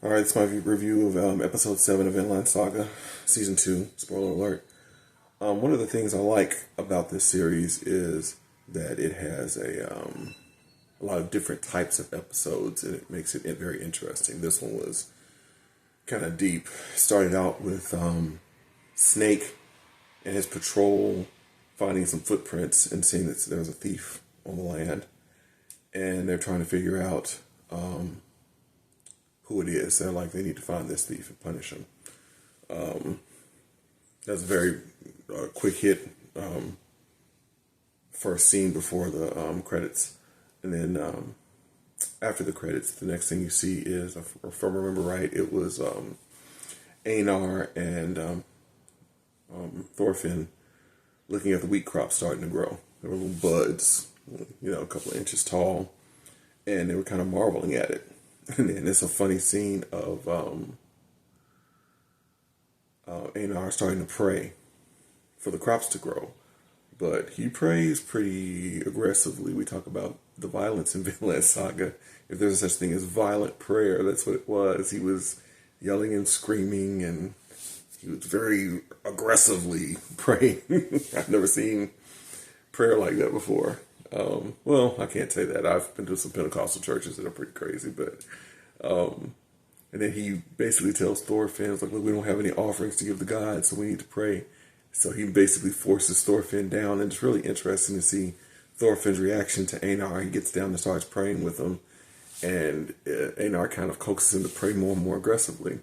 All right, it's my review of episode 7 of Vinland Saga, season 2. Spoiler alert. One of the things I like about this series is that it has a lot of different types of episodes, and it makes it very interesting. This one was kind of deep. Started out with Snake and his patrol finding some footprints and seeing that there was a thief on the land, and they're trying to figure out who it is. They're like, they need to find this thief and punish him. That's a very quick hit first scene before the credits. And then after the credits, the next thing you see is, if I remember right, it was Einar and Thorfinn looking at the wheat crop starting to grow. They were little buds, a couple of inches tall, and they were kind of marveling at it. And then it's a funny scene of Einar starting to pray for the crops to grow. But he prays pretty aggressively. We talk about the violence in Vinland Saga. If there's such thing as violent prayer, that's what it was. He was yelling and screaming, and he was very aggressively praying. I've never seen prayer like that before. Well, I can't say that. I've been to some Pentecostal churches that are pretty crazy, but and then he basically tells Thorfinn, like, look, we don't have any offerings to give the gods, so we need to pray. So he basically forces Thorfinn down, and it's really interesting to see Thorfinn's reaction to Einar. He gets down and starts praying with him, and Einar kind of coaxes him to pray more and more aggressively.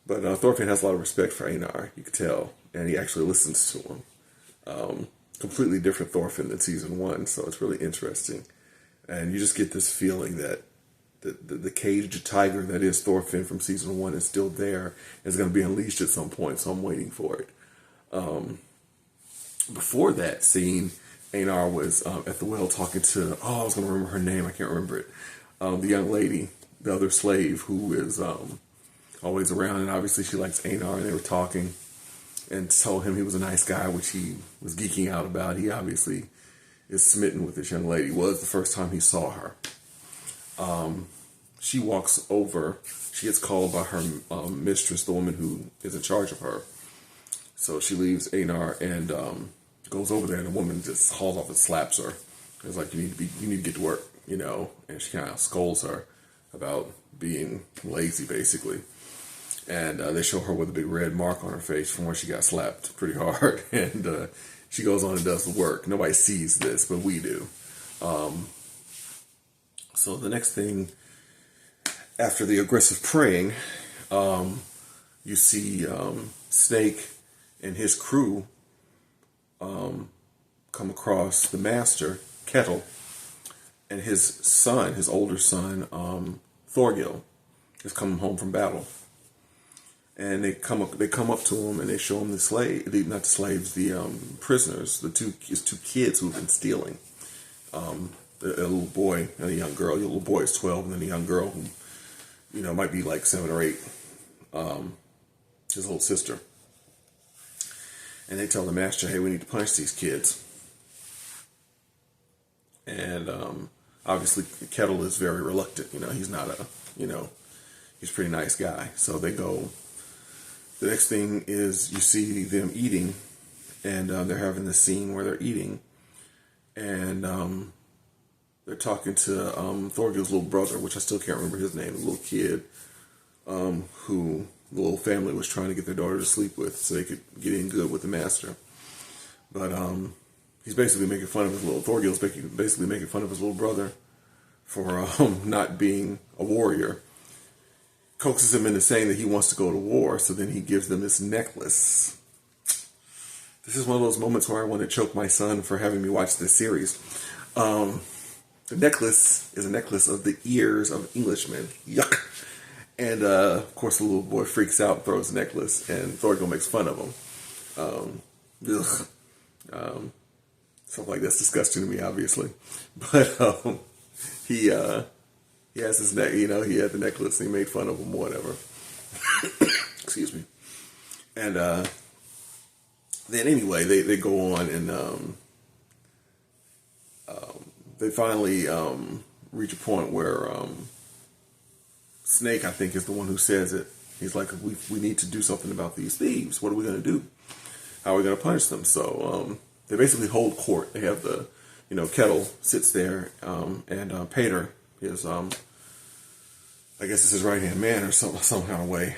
But Thorfinn has a lot of respect for Einar, you could tell, and he actually listens to him. Completely different Thorfinn than season 1, so it's really interesting. And you just get this feeling that the caged tiger that is Thorfinn from season 1 is still there. It's going to be unleashed at some point, so I'm waiting for it. Before that scene, Einar was at the well talking to, I was going to remember her name, I can't remember it. The young lady, the other slave who is always around, and obviously she likes Einar, and they were talking and told him he was a nice guy, which he was geeking out about. He obviously is smitten with this young lady. It was the first time he saw her. She walks over. She gets called by her mistress, the woman who is in charge of her. So she leaves Einar and goes over there, and the woman just hauls off and slaps her. It's like, you need to get to work, And she kind of scolds her about being lazy, basically. And they show her with a big red mark on her face from where she got slapped pretty hard. And she goes on and does the work. Nobody sees this, but we do. So the next thing, after the aggressive praying, you see Snake and his crew come across the master, Kettle, and his son, his older son, Thorgil, is coming home from battle. And they come up to him and they show him the prisoners, his two kids who've been stealing. A little boy and a young girl. The little boy is 12, and then a young girl who, might be like 7 or 8. His little sister. And they tell the master, hey, we need to punish these kids. And obviously Kettle is very reluctant. He's not he's a pretty nice guy. So they go. The next thing is you see them eating, and they're having this scene where they're eating, and they're talking to Thorgil's little brother, which I still can't remember his name, the little kid who the little family was trying to get their daughter to sleep with so they could get in good with the master. But he's basically making fun of Thorgil's basically making fun of his little brother for not being a warrior. Coaxes him into saying that he wants to go to war, so then he gives them this necklace. This is one of those moments where I want to choke my son for having me watch this series. The necklace is a necklace of the ears of Englishmen. Yuck! And of course the little boy freaks out, throws the necklace, and Thorgil makes fun of him. Stuff like that's disgusting to me, obviously. But he has his neck, he had the necklace and he made fun of him or whatever. Excuse me. And then anyway, they go on and they finally reach a point where Snake, I think, is the one who says it. He's like, we need to do something about these thieves. What are we going to do? How are we going to punish them? So they basically hold court. They have the, Kettle sits there, and Pater is, I guess it's his right-hand man or some kind of way.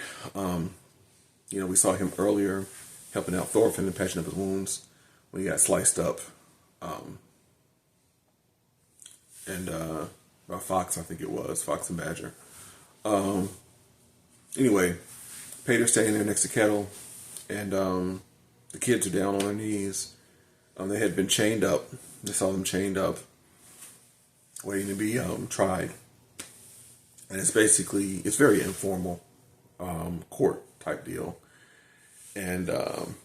We saw him earlier helping out Thorfinn and patching up his wounds when he got sliced up. And by Fox, I think it was, Fox and Badger. Anyway, Pater's standing there next to Kettle, and the kids are down on their knees. They had been chained up. They saw them chained up, waiting to be tried. And it's very informal court type deal. And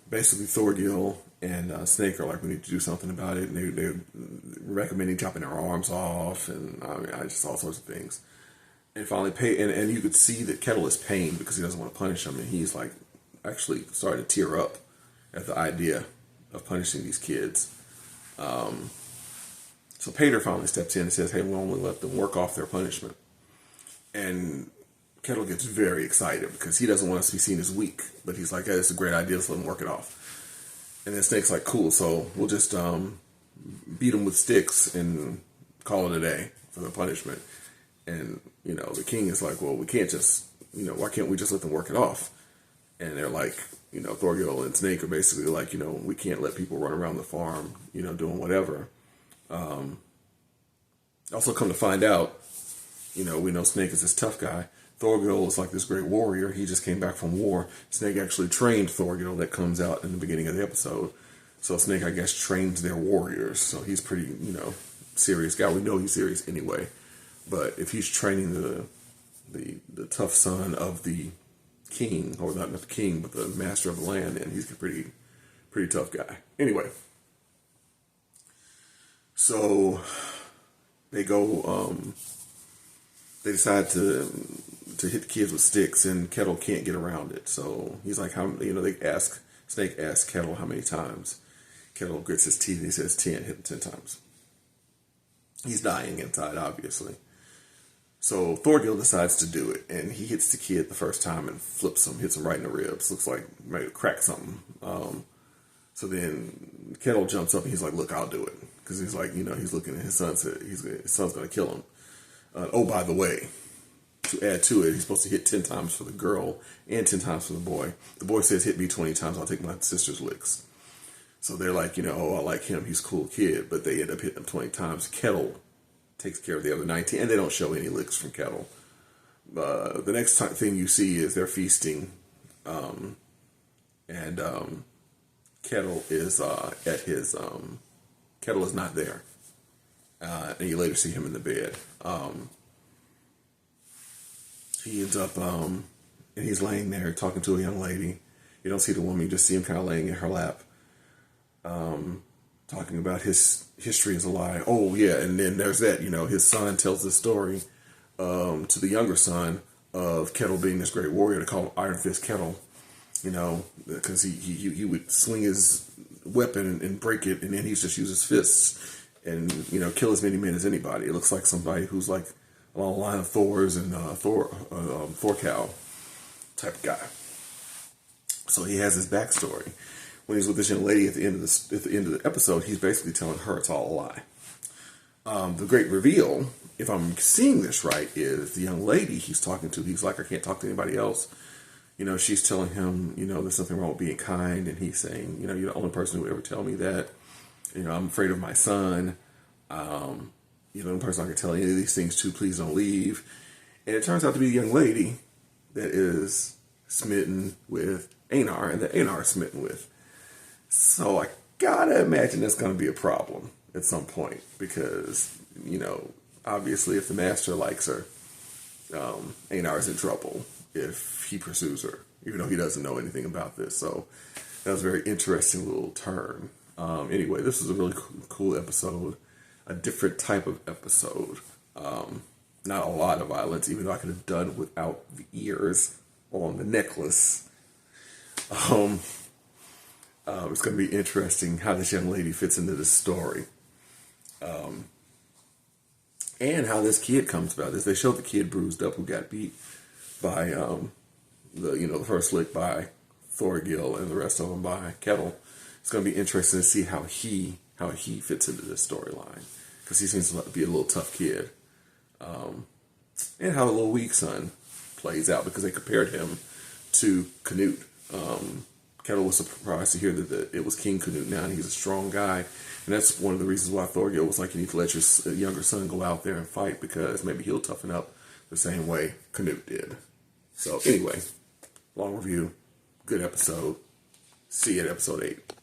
basically Thorgil and Snake are like, we need to do something about it. And they're recommending chopping their arms off, and just all sorts of things. And finally, and you could see that Kettle is pained because he doesn't want to punish him, and he's like actually starting to tear up at the idea of punishing these kids. So Pater finally steps in and says, hey, we'll only let them work off their punishment. And Kettle gets very excited because he doesn't want us to be seen as weak, but he's like, hey, it's a great idea, let's let them work it off. And then Snake's like, cool, so we'll just beat them with sticks and call it a day for the punishment. And, the king is like, well, we can't just, why can't we just let them work it off? And they're like, Thorgil and Snake are basically like, we can't let people run around the farm, doing whatever. Also come to find out, we know Snake is this tough guy. Thorgil is like this great warrior. He just came back from war. Snake actually trained Thorgil. That comes out in the beginning of the episode. So Snake, I guess, trains their warriors. So he's pretty, serious guy. We know he's serious anyway. But if he's training the tough son of the king, or not the king, but the master of the land, then he's a pretty tough guy. Anyway, so they go. They decide to hit the kids with sticks, and Kettle can't get around it. So he's like, Snake asks Kettle how many times. Kettle grits his teeth and he says 10, hit him 10 times. He's dying inside, obviously. So Thorgil decides to do it, and he hits the kid the first time and flips him, hits him right in the ribs. Looks like he might have cracked something. So then Kettle jumps up and he's like, look, I'll do it. Because he's like, he's looking at his son, his son's going to kill him. Oh, by the way, to add to it, he's supposed to hit 10 times for the girl and 10 times for the boy. The boy says, hit me 20 times, I'll take my sister's licks. So they're like, oh, I like him, he's a cool kid. But they end up hitting him 20 times. Kettle takes care of the other 19, and they don't show any licks from Kettle. The next thing you see is they're feasting, and Kettle is at his, Kettle is not there. And you later see him in the bed. He ends up, and he's laying there talking to a young lady. You don't see the woman, you just see him kind of laying in her lap, talking about his history is a lie. Oh, yeah, and then there's that, his son tells the story to the younger son of Kettle being this great warrior. They call him Iron Fist Kettle, because he would swing his weapon and break it, and then he just use his fists and, kill as many men as anybody. It looks like somebody who's like along the line of Thor's and Thorkel type guy. So he has his backstory. When he's with this young lady at the end of the episode, he's basically telling her it's all a lie. The great reveal, if I'm seeing this right, is the young lady he's talking to. He's like, I can't talk to anybody else. She's telling him, there's nothing wrong with being kind, and he's saying, you're the only person who would ever tell me that. I'm afraid of my son. You're the only person I can tell any of these things to. Please don't leave. And it turns out to be the young lady that is smitten with Einar, and that Einar is smitten with. So I gotta imagine that's gonna be a problem at some point, because, obviously if the master likes her, Einar's in trouble if he pursues her, even though he doesn't know anything about this. So that was a very interesting little turn. Anyway, this was a really cool episode, a different type of episode. Not a lot of violence, even though I could have done without the ears on the necklace. It's going to be interesting how this young lady fits into this story. And how this kid comes about this. They showed the kid bruised up who got beat. by the first lick by Thorgil and the rest of them by Kettle. It's going to be interesting to see how he fits into this storyline, because he seems to be a little tough kid, and how the little weak son plays out, because they compared him to Canute. Kettle was surprised to hear that it was King Canute now, and he's a strong guy. And that's one of the reasons why Thorgil was like, you need to let your younger son go out there and fight, because maybe he'll toughen up the same way Canute did. So anyway, long review, good episode. See you at episode 8.